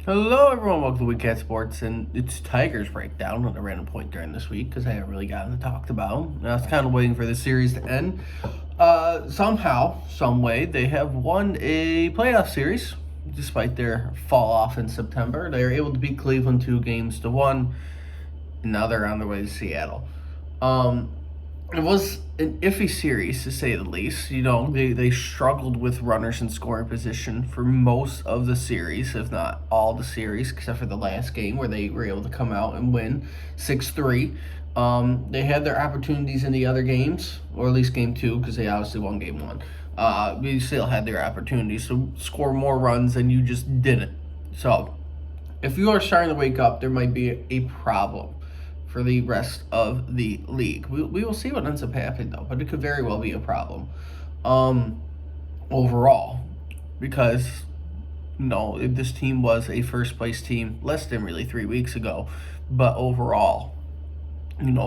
Hello, everyone. Welcome to Week at Sports, and it's Tigers breakdown at a random point during this week because I haven't really gotten to talk about. I was kind of waiting for the series to end. Somehow, some way, they have won a playoff series despite their fall off in September. They were able to beat Cleveland 2-1, and now they're on their way to Seattle. It was an iffy series, to say the least. You know, they struggled with runners in scoring position for most of the series, if not all the series, except for the last game where they were able to come out and win 6-3. They had their opportunities in the other games, or at least game 2, because they obviously won game 1. We still had their opportunities to score more runs, and you just didn't. So, if you are starting to wake up, there might be a problem for the rest of the league. We will see what ends up happening, though, but it could very well be a problem overall, because this team was a first place team less than really 3 weeks ago, but overall,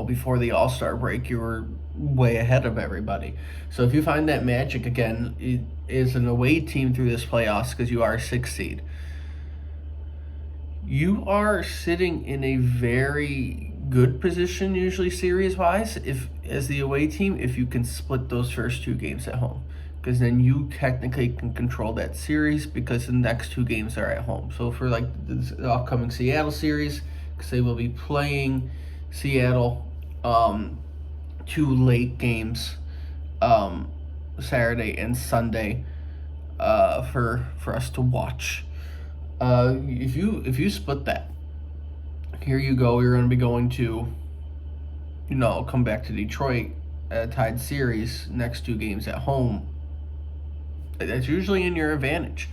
before the All-Star break, you were way ahead of everybody. So if you find that magic again, is an away team through this playoffs because you are a 6th seed, you are sitting in a very good position, usually series-wise, as the away team, if you can split those first 2 games at home. Because then you technically can control that series because the next 2 games are at home. So for the upcoming Seattle series, because they will be playing Seattle 2 late games Saturday and Sunday for us to watch. If you split that, here you go. You're going to be going to, come back to Detroit at a tied series, next 2 games at home. That's usually in your advantage.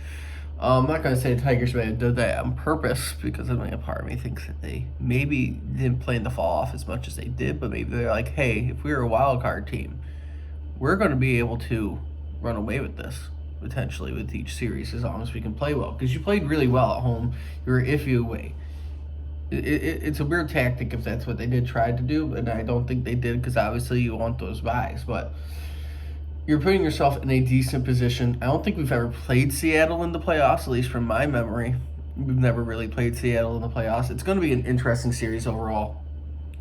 I'm not going to say the Tigers may have done that on purpose because a part of me thinks that they maybe didn't plan to fall off as much as they did, but maybe they're like, hey, if we were a wild card team, we're going to be able to run away with this, potentially, with each series as long as we can play well. Because you played really well at home. You were iffy away. It's a weird tactic if that's what they did try to do, and I don't think they did because obviously you want those buys. But you're putting yourself in a decent position. I don't think we've ever played Seattle in the playoffs, at least from my memory. We've never really played Seattle in the playoffs. It's going to be an interesting series overall.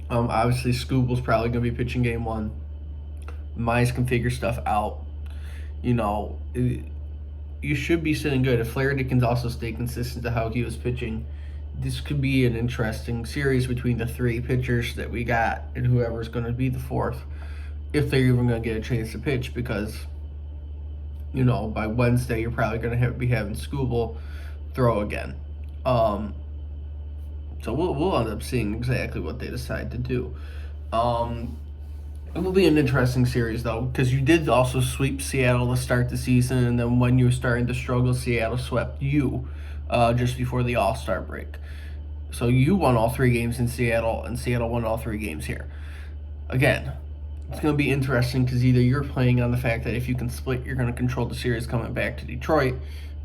Obviously, Scooble's probably going to be pitching game 1. Mize can figure stuff out. You should be sitting good. If Flaherty can also stay consistent to how he was pitching, this could be an interesting series between the 3 pitchers that we got and whoever's going to be the 4th, if they're even going to get a chance to pitch, because, by Wednesday you're probably going to be having Scooble throw again. So we'll end up seeing exactly what they decide to do. It will be an interesting series, though, because you did also sweep Seattle to start the season, and then when you were starting to struggle, Seattle swept you just before the All-Star break. So you won all 3 games in Seattle, and Seattle won all 3 games here. Again, it's going to be interesting because either you're playing on the fact that if you can split, you're going to control the series coming back to Detroit,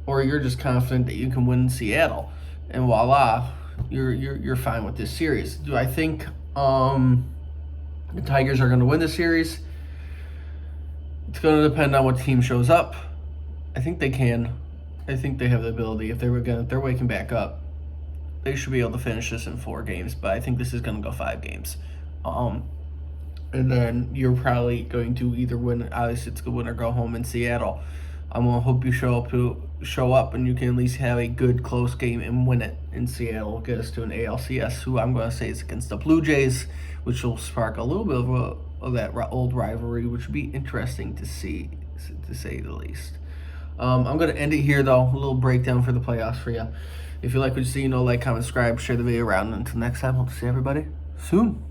or you're just confident that you can win Seattle, and voila, you're fine with this series. Do I think the Tigers are going to win the series? It's going to depend on what team shows up. I think they can. I think they have the ability. If they're waking back up, they should be able to finish this in 4 games. But I think this is going to go 5 games. And then you're probably going to either win. Obviously, it's a win or go home in Seattle. I'm gonna hope you show up and you can at least have a good close game and win it in Seattle. Get us to an ALCS, who I'm gonna say is against the Blue Jays, which will spark a little bit of that old rivalry, which would be interesting to see, to say the least. I'm going to end it here, though. A little breakdown for the playoffs for you. If you like what you see, like, comment, subscribe, share the video around. Until next time, hope to see everybody soon.